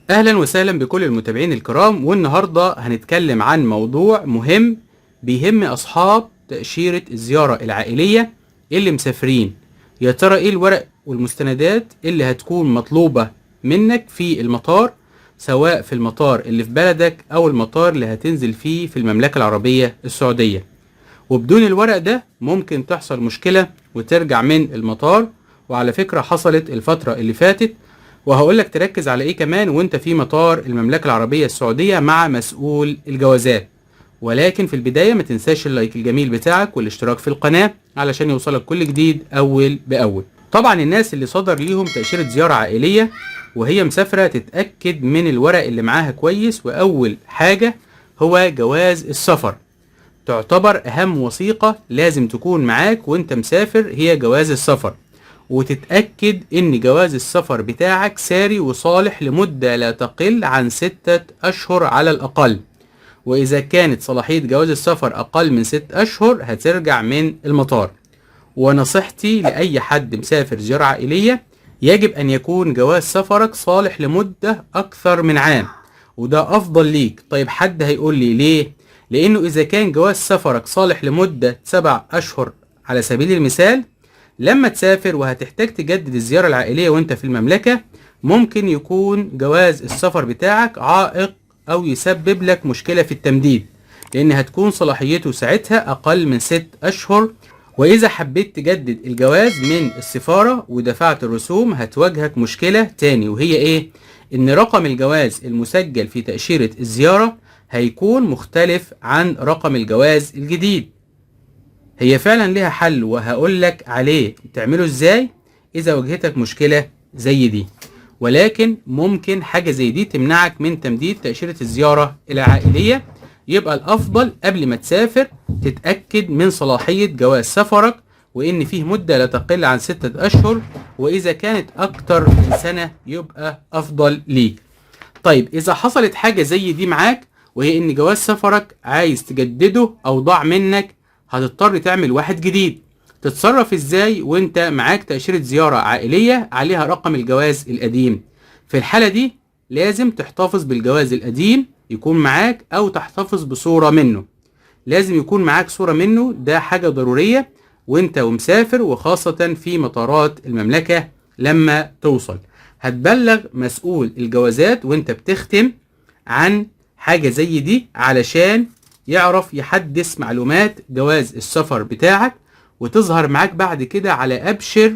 اهلا وسهلا بكل المتابعين الكرام، والنهارده هنتكلم عن موضوع مهم بيهم اصحاب تأشيرة الزيارة العائلية اللي مسافرين. يا ترى ايه الورق والمستندات اللي هتكون مطلوبة منك في المطار، سواء في المطار اللي في بلدك او المطار اللي هتنزل فيه في المملكة العربية السعودية؟ وبدون الورق ده ممكن تحصل مشكلة وترجع من المطار، وعلى فكرة حصلت الفترة اللي فاتت. وهقولك تركز على ايه كمان وانت في مطار المملكة العربية السعودية مع مسؤول الجوازات. ولكن في البداية ما تنساش اللايك الجميل بتاعك والاشتراك في القناة علشان يوصلك كل جديد اول باول. طبعا الناس اللي صدر ليهم تأشيرة زيارة عائلية وهي مسافرة تتأكد من الورق اللي معاها كويس، واول حاجة هو جواز السفر. تعتبر اهم وثيقة لازم تكون معاك وانت مسافر هي جواز السفر، وتتأكد ان جواز السفر بتاعك ساري وصالح لمدة لا تقل عن 6 اشهر على الاقل. واذا كانت صلاحية جواز السفر اقل من 6 اشهر هترجع من المطار. ونصيحتي لاي حد مسافر زيارة عائلية، يجب ان يكون جواز سفرك صالح لمدة اكثر من عام، وده افضل ليك. طيب حد هيقول لي ليه؟ لانه اذا كان جواز سفرك صالح لمدة 7 اشهر على سبيل المثال، لما تسافر وهتحتاج تجدد الزيارة العائلية وانت في المملكة، ممكن يكون جواز السفر بتاعك عائق او يسبب لك مشكلة في التمديد، لان هتكون صلاحيته ساعتها اقل من 6 اشهر. واذا حبيت تجدد الجواز من السفارة ودفعت الرسوم هتواجهك مشكلة تاني، وهي ايه؟ ان رقم الجواز المسجل في تأشيرة الزيارة هيكون مختلف عن رقم الجواز الجديد. هي فعلا ليها حل وهقولك عليه تعمله ازاي اذا واجهتك مشكلة زي دي، ولكن ممكن حاجة زي دي تمنعك من تمديد تأشيرة الزيارة العائلية. يبقى الافضل قبل ما تسافر تتأكد من صلاحية جواز سفرك، وان فيه مدة لا تقل عن 6 اشهر، واذا كانت اكتر من سنة يبقى افضل ليك. طيب اذا حصلت حاجة زي دي معاك، وهي ان جواز سفرك عايز تجدده او ضاع منك، هتضطر تعمل واحد جديد. تتصرف ازاي وانت معاك تأشيرة زيارة عائلية عليها رقم الجواز القديم؟ في الحالة دي لازم تحتفظ بالجواز القديم يكون معاك، او تحتفظ بصورة منه. لازم يكون معاك صورة منه، ده حاجة ضرورية وانت ومسافر، وخاصة في مطارات المملكة. لما توصل هتبلغ مسؤول الجوازات وانت بتختم عن حاجة زي دي علشان يعرف يحدث معلومات جواز السفر بتاعك، وتظهر معاك بعد كده على أبشر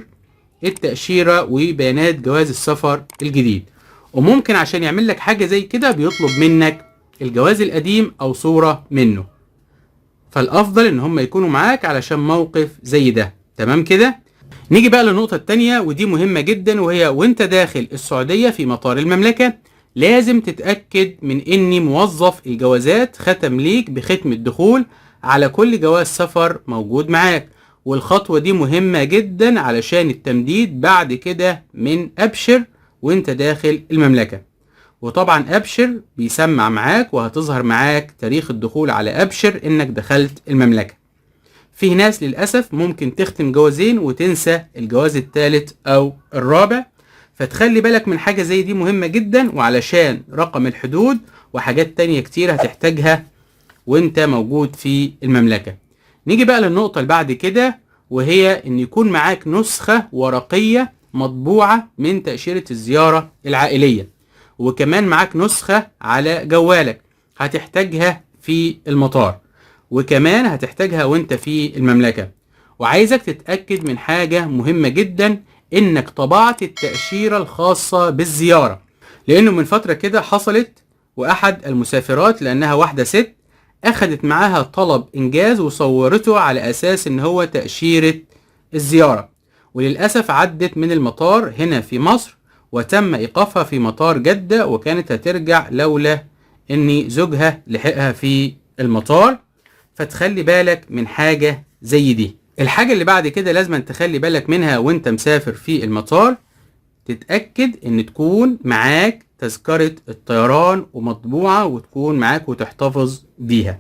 التأشيرة وبيانات جواز السفر الجديد. وممكن عشان يعمل لك حاجة زي كده بيطلب منك الجواز القديم أو صورة منه، فالأفضل إن هم يكونوا معاك علشان موقف زي ده. تمام كده؟ نيجي بقى للنقطة التانية ودي مهمة جدا، وهي وانت داخل السعودية في مطار المملكة لازم تتأكد من ان موظف الجوازات ختم ليك بختم الدخول على كل جواز سفر موجود معاك. والخطوة دي مهمة جدا علشان التمديد بعد كده من أبشر وانت داخل المملكة. وطبعا أبشر بيسمع معاك وهتظهر معاك تاريخ الدخول على أبشر انك دخلت المملكة. في ناس للأسف ممكن تختم جوازين وتنسى الجواز الثالث أو الرابع، فتخلي بالك من حاجة زي دي مهمة جدا، وعلشان رقم الحدود وحاجات تانية كتير هتحتاجها وانت موجود في المملكة. نيجي بقى للنقطة اللي بعد كده، وهي ان يكون معاك نسخة ورقية مطبوعة من تأشيرة الزيارة العائلية، وكمان معاك نسخة على جوالك هتحتاجها في المطار، وكمان هتحتاجها وانت في المملكة. وعايزك تتأكد من حاجة مهمة جدا، انك طبعت التأشيرة الخاصة بالزيارة. لانه من فترة كده حصلت واحد المسافرات، لانها واحدة ست، اخدت معاها طلب انجاز وصورته على اساس ان هو تأشيرة الزيارة، وللأسف عدت من المطار هنا في مصر وتم ايقافها في مطار جدة، وكانت هترجع لولا ان زوجها لحقها في المطار. فتخلي بالك من حاجة زي دي. الحاجة اللي بعد كده لازم تخلي بالك منها وانت مسافر في المطار، تتأكد ان تكون معاك تذكرة الطيران ومطبوعة وتكون معاك وتحتفظ بيها.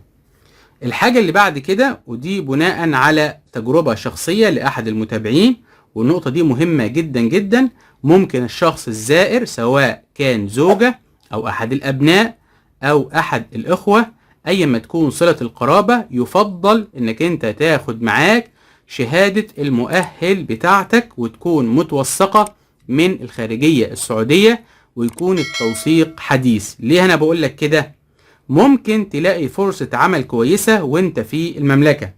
الحاجة اللي بعد كده، ودي بناء على تجربة شخصية لأحد المتابعين، والنقطة دي مهمة جدا جدا، ممكن الشخص الزائر سواء كان زوجة أو أحد الأبناء أو أحد الإخوة، أي ما تكون صلة القرابة، يفضل إنك أنت تاخد معاك شهادة المؤهل بتاعتك وتكون متوثقة من الخارجية السعودية، ويكون التوثيق حديث. ليه أنا بقول لك كده؟ ممكن تلاقي فرصة عمل كويسة وانت في المملكة،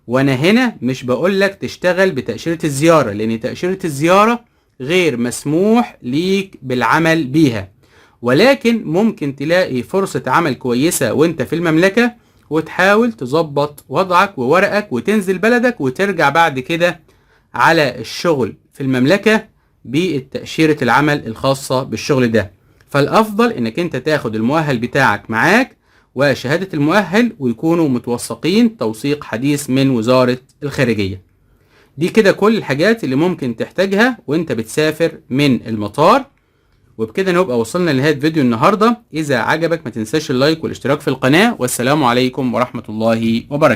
وانا هنا مش بقولك تشتغل بتأشيرة الزيارة، لان تأشيرة الزيارة غير مسموح ليك بالعمل بيها، ولكن ممكن تلاقي فرصة عمل كويسة وانت في المملكة وتحاول تظبط وضعك وورقك وتنزل بلدك وترجع بعد كده على الشغل في المملكة بالتأشيرة العمل الخاصة بالشغل ده. فالأفضل انك انت تاخد المؤهل بتاعك معاك وشهادة المؤهل، ويكونوا متوثقين توثيق حديث من وزارة الخارجية. دي كده كل الحاجات اللي ممكن تحتاجها وانت بتسافر من المطار. وبكده نبقى وصلنا لنهاية فيديو النهاردة. إذا عجبك ما تنساش اللايك والاشتراك في القناة، والسلام عليكم ورحمة الله وبركاته.